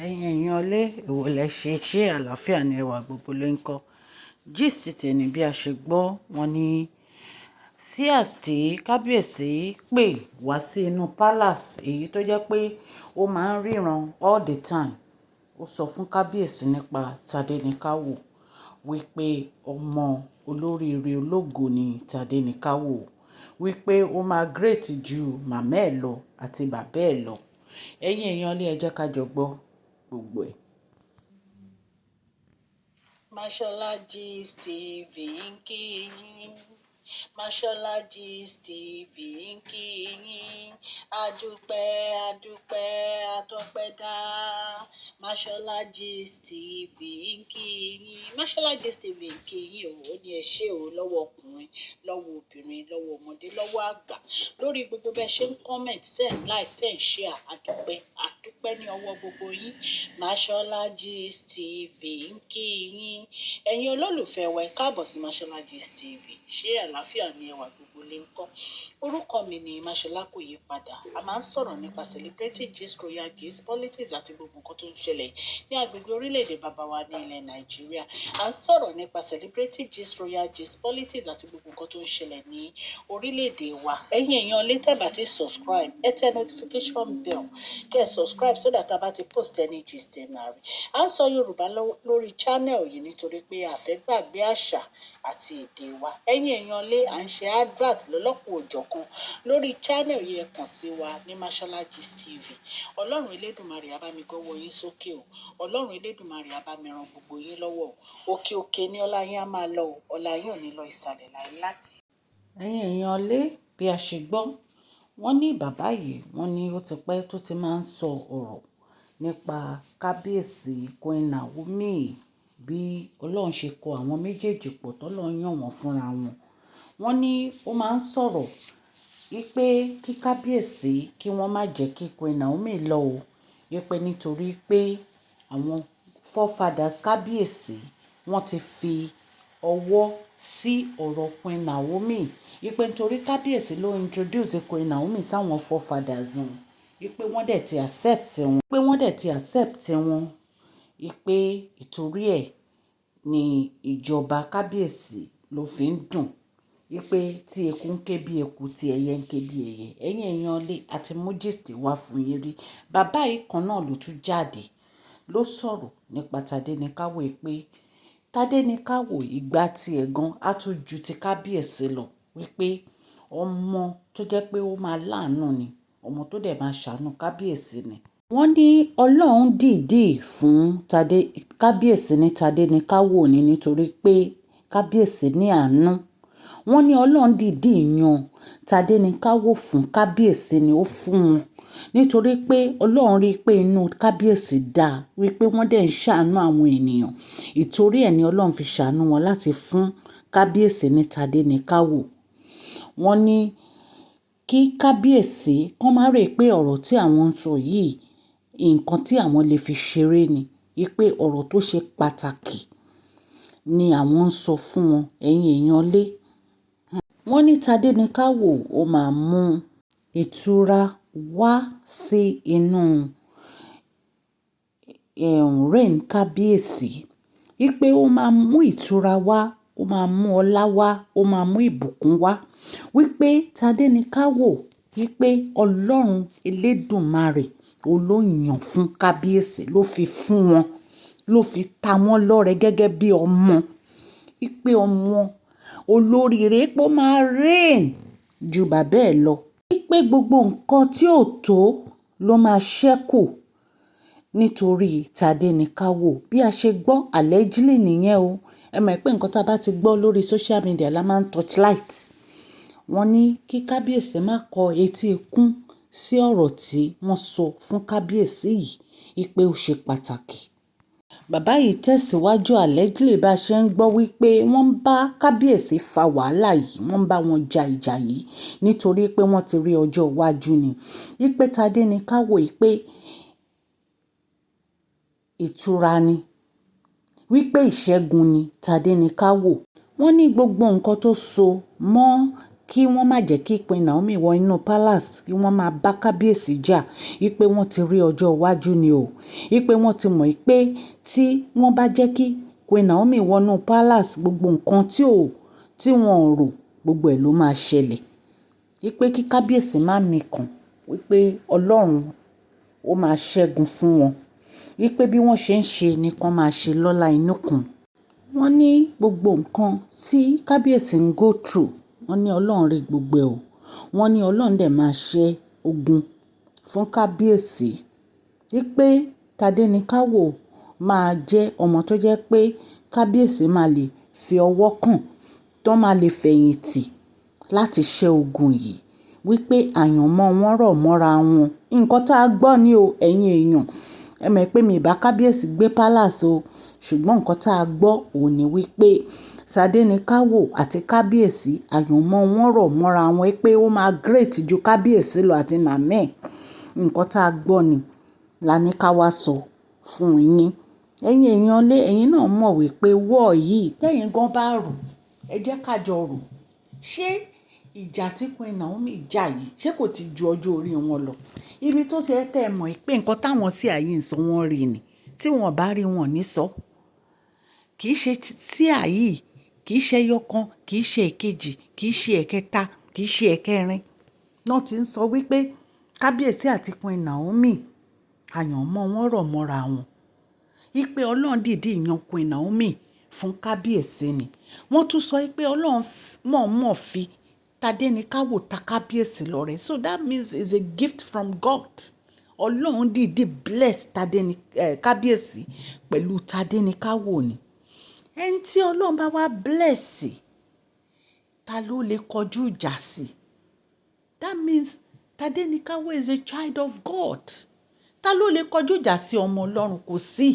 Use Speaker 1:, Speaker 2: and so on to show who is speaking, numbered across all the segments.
Speaker 1: Ẹ̀yin èèyàn ilé èwo lẹ ṣe àlàáfíà ni ẹwà gbogbo lè ń kọ́. Gist tèmi bí a ṣe gbọ́ wọn ní Sears tí kábíyèsí pè wá sí inú palace èyí tó jẹ́ pé ó máa ń ríran all the time. Ó sọ fún kábíyèsí nípa Tádéníkáwò wípé ọmọ olóríire ológo ni Tádéníkáwò, wípé ó máa great ju màmá ẹ̀ lọ àti bàbá ẹ̀ lọ. Ẹ̀yin èèyàn ilé ẹ jẹ́ ká jọ gbọ́ gbogbo ẹ̀.
Speaker 2: Mashola Gist TV ń kí yín. Mashola Gist TV ń kí yín. Adúpẹ́ adúpẹ́ atọ́pẹ́dá. Mashola Gist TV ń kí yín. Mashola Gist TV ń kí yín o. Ó ní ẹ ṣé o lọ́wọ́ ọkùnrin, lọ́wọ́ obìnrin, lọ́wọ́ ọmọdé, lọ́wọ́ àgbà. Lórí gbogbo bẹ́ẹ̀ ṣe ń comment, tẹ̀ ń like, tẹ̀ ń share. Adúpẹ́ adúpẹ́ ní ọwọ́ gbogbo yín. Mashola Gist TV ń kí yín. Ẹ̀yin olólùfẹ́ wa, ẹ káàbọ̀ sí Mashola Gist TV. Ṣé àlàáfíà ni ẹwà gbogbo lè ń kọ́? Orúkọ mi ni Mashola kò yí padà. A máa ń sọ̀rọ̀ nípa celebrity gist, royal gist, politics àti gbogbo nǹkan tó ń ṣẹlẹ̀ ní agbègbè orílẹ̀-èdè bàbá wa ní ilẹ̀ Nàìjíríà. A ń sọ̀rọ̀ nípa celebrity gist, royal gist, politics àti gbogbo nǹkan tó ń ṣẹlẹ̀ ní orílẹ̀-èdè wa. Ẹ̀yin èèyàn lè tẹ́ bá ti subscribe, ẹ tẹ notification bell kẹ́ ẹ subscribe so that a bá ti post any gist ẹ máa rí. A ń sọ Yorùbá lórí channel yìí nítorí pé a fẹ́ gbàgbé àṣà àti èdè wa. Ẹ̀yin èèyàn lé à ń ṣe advert lọ́lọ́kùn òjọ̀kan lórí channel yìí, ẹ kàn sí wa ní Mashola Gist TV. Ọlọ́run Elédùmarè á bá mi gọ́wọ́ yín sókè o. Ọlọ́run Elédùmarè á bá mi ran gbogbo yín lọ́wọ́ o. Òkè òkè ni ọlá yín á máa lọ o. Ọlá yín ò ní lọ ìsàlẹ̀ láíláí.
Speaker 1: Ẹ̀yin èèyàn ilé bí a ṣe gbọ́ wọ́n ní bàbá yìí wọ́n ní ó ti pẹ́ tó ti máa ń sọ ọ̀rọ̀ nípa kábíyèsí Queen Naomi, bí Ọlọ́run ṣe kọ àwọn méjèèjì pọ̀ tọ́lọ́run yàn wọ́n fúnra wọn. Wọ́n ní ó máa ń sọ̀rọ̀ wípé kí kábíyèsí kí wọ́n má jẹ́ kí Queen Naomi lọ o, wípé nítorí pé àwọn forefathers kábíyèsí wọ́n ti fi ọwọ́ sí ọ̀rọ̀ Queen Naomi, wípé nítorí kábíyèsí ló introduce Queen Naomi sáwọn forefathers wọn, wípé wọ́n dẹ̀ ti accept wọn, wípé wọ́n dẹ̀ ti accept wọn, wípé ìtorí ẹ̀ ni ìjọba kábíyèsí ló fi ń dùn, wípé tí eku ń ké bí eku, tí ẹyẹ ń ké bí ẹyẹ. Ẹ̀yin èèyàn lé àti mú gist wá fún yín rí. Bàbá yìí kan náà ló tún jáde ló sọ̀rọ̀ nípa Tádéníkáwò pé Tádéníkáwò ìgbà tiẹ̀ gan á tún ju ti kábíyèsí lọ, wípé ọmọ tó jẹ́ pé ó máa láàánú ni, ọmọ tó dẹ̀ máa ṣàánú kábíyèsí ni. Wọ́n ní Ọlọ́run dìídì fún kábíyèsí ní Tádéníkáwò ni nítorí pé kábíyèsí ní àánú. Wọ́n ní Ọlọ́run dìídì yan Tádéníkáwò fún kábíyèsí ni ó fún wọn nítorí pé Ọlọ́run rí i pé inú kábíyèsí dáa, wípé wọ́n dẹ̀ ń ṣàánú àwọn ènìyàn. Ìtorí ẹ̀ ni Ọlọ́run fi ṣàánú wọn láti fún kábíyèsí ní Tádéníkáwò. Wọ́n ní kí kábíyèsí kán má rè pé ọ̀rọ̀ tí àwọn ń sọ yìí nǹkan tí àwọn lè fi ṣeré ni, wípé ọ̀rọ̀ tó ṣe pàtàkì ni àwọn ń sọ fún wọn. Ẹ̀yin èèyàn lé wọ́n ní Tádéníkáwò ó máa mú ìtura wá sí inú reign kábíyèsí, wípé ó máa mú ìtura wá, ó máa mú ọlá wá, ó máa mú ìbùkún wá, wípé Tádéníkáwò, wípé Ọlọ́run Elédùmarè olóyàn fún kábíyèsí ló fi fún wọn, ló fi ta wọ́n lọ́rẹ gẹ́gẹ́ bí ọmọ, wípé ọmọ olóríire pé ó máa reign ju bàbá ẹ̀ lọ, wípé gbogbo nǹkan tí ò tó ló máa ṣẹ́kù nítorí Tádéníkáwò. Bí a ṣe gbọ́ allegedly nìyẹn o. Ẹ mọ̀ pé nǹkan tá a bá ti gbọ́ lórí social media la máa ń torchlight. Wọ́n ní kí kábíyèsí má kọ etí ikún sí ọ̀rọ̀ tí wọ́n sọ fún kábíyèsí yìí, wípé ó ṣe pàtàkì. Bàbá yìí tẹ̀síwájú allegedly bá a ṣe ń gbọ́ wípé wọ́n ń bá kábíyèsí fa wàhálà yìí, wọ́n ń bá wọn ja ìjà yìí nítorí pé wọ́n ti rí ọjọ́ iwájú ni, wípé Tádéníkáwò wípé ìtura ni, wípé ìṣẹ́gun ni Tádéníkáwò. Wọ́n ní gbogbo nǹkan tó so mọ́ kí wọ́n má jẹ́ kí Queen Naomi wọ inú palace kí wọ́n máa bá kábíyèsí jà wípé wọ́n ti rí ọjọ́ iwájú ni o wípé wọ́n ti mọ̀ pé tí wọ́n bá jẹ́ kí Queen Naomi wọnú palace gbogbo nǹkan tí wọ́n rò gbogbo ẹ̀ ló máa ṣẹlẹ̀ wípé kí kábíyèsí má mikàn wípé Ọlọ́run ó máa ṣẹ́gun fún wọn wípé bí wọ́n ṣe ń ṣe nìkan máa ṣe lọ́lá inú kan. Wọ́n ní gbogbo nǹkan tí kábíyèsí ń go through wọ́n ní Ọlọ́run rí gbogbo ẹ̀ o wọ́n ní Ọlọ́run dẹ̀ máa ṣẹ́ ogun fún kábíyèsí wípé Tádéníkáwò máa jẹ́ ọmọ tó jẹ́ pé kábíyèsí máa lè fi ọwọ́ kàn tó máa lè fẹ̀yìntì láti ṣẹ́ ogun yìí wípé àyànmọ́ wọn rọ̀ mọ́ra wọn. Nǹkan tá a gbọ́ ní o ẹ̀yin èèyàn ẹ mọ̀ pé mi ìbá kábíyèsí gbé palace o ṣùgbọ́n nǹkan tá a gbọ́ òun ni wípé Tádéníkáwò àti kábíyèsí àyànmọ́ wọn rọ̀ mọ́ra wọn pé ó máa great ju kábíyèsí lọ àti màmá ẹ̀. Nǹkan tá a gbọ́ ni la ní ká wá sọ fún yín. Ẹ̀yin èèyàn lé ẹ̀yin náà mọ̀ wípé wọ́ọ̀ yìí tẹ́yin gan bá rò ẹ jẹ́ ká jọ rò. Ṣé ìjà tí Queen Naomi jà yìí ṣé kò ti ju ọjọ́ orí wọn lọ? Ibi tó ti ẹ kẹ́ ẹ mọ̀ pé nǹkan táwọn sí àyè ń sọ wọ́n rí ni tí wọ́n bá rí wọn ní sọ. Kì í ṣe sí àyè kì í ṣe ẹyọkan kì í ṣe èkejì kì í ṣe ẹ̀kẹta kì í ṣe ẹ̀kẹrin. Náà ti ń sọ wípé kábíyèsí àti Queen Naomi àyànmọ́ wọn rọ̀ mọ́ra wọn. Wípé Ọlọ́run dìídì yan Queen Naomi fún kábíyèsí ni. Wọ́n tún sọ wípé Ọlọ́run mọ̀ọ́mọ̀ fi Tádéníkáwò ta kábíyèsí lọ́rẹ. So that means it's a gift from God. Ọlọ́run dìídì bless kábíyèsí pẹ̀lú Tádéníkáwò ni. Ẹni tí Ọlọ́run bá wá bless ta ló lè kọjú ìjà sí? That means Tádéníkáwò is a child of God. Ta ló lè kọjú ìjà sí ọmọ Ọlọ́run? Kò sí.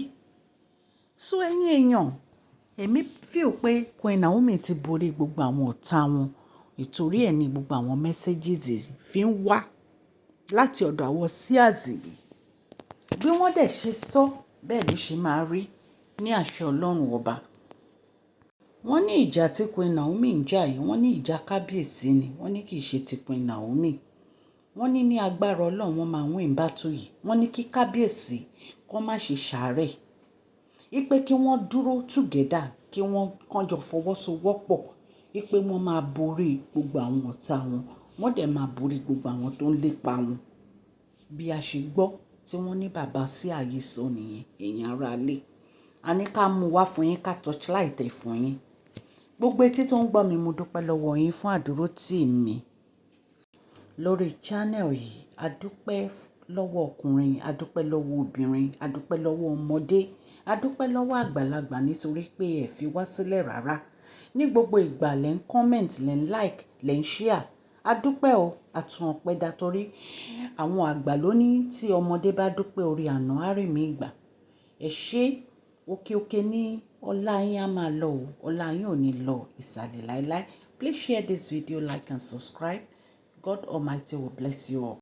Speaker 1: So ẹ̀yin èèyàn èmi feel pé Queen Naomi ti borí gbogbo àwọn ọ̀tá wọn ìtorí ẹ̀ ní gbogbo àwọn messages fi ń wá láti ọ̀dọ̀ àwọn seers yìí. Bí wọ́n dẹ̀ ṣe sọ bẹ́ẹ̀ ló ṣe máa rí ní àṣẹ Ọlọ́run ọba. Wọ́n ní ìjà tí Queen Naomi ń jà yìí wọ́n ní ìjà kábíyèsí ni wọ́n ní kì í ṣe ti Queen Naomi. Wọ́n ní agbára Ọlọ́run wọ́n máa win battle yìí. Wọ́n ní kí kábíyèsí kó má ṣe ṣàárẹ̀. Wípé kí wọ́n dúró together kí wọ́n kànjọ fọwọ́sowọ́pọ̀ wípé wọ́n máa borí gbogbo àwọn ọ̀tá wọn. Wọ́n dẹ̀ máa borí gbogbo àwọn tó ń lépa wọn. Bí a ṣe gbọ́ tí wọ́n ní bàbá sí ààyè sọ nìyẹn èèyàn ara lé. A ní ká mú wá fún yín ká torchlight ẹ̀ fún yín. Gbogbo etí tó ń gbọ́ mi mo dúpẹ́ lọ́wọ́ yín fún àdúrótì mi lórí channel yìí. A dúpẹ́ lọ́wọ́ ọkùnrin, a dúpẹ́ lọ́wọ́ obìnrin, a dúpẹ́ lọ́wọ́ ọmọdé, a dúpẹ́ lọ́wọ́ àgbàlagbà nítorí pé ẹ fi wá sílẹ̀ rárá. Ní gbogbo ìgbà lẹ́ ń comment, lẹ́ ń like, lẹ́ ń share. A dúpẹ́ o, àtún ọpẹ́ dá torí àwọn àgbà ló ní tí ọmọdé bá dúpẹ́ orí àná á rè mí ìgbà. Ẹ ṣé òkè ní ọlá yín á máa lọ o, ọlá yín ò ní lọ ìsàlẹ̀ láéláé. Please share this video, like and subscribe. God Almighty will bless you all.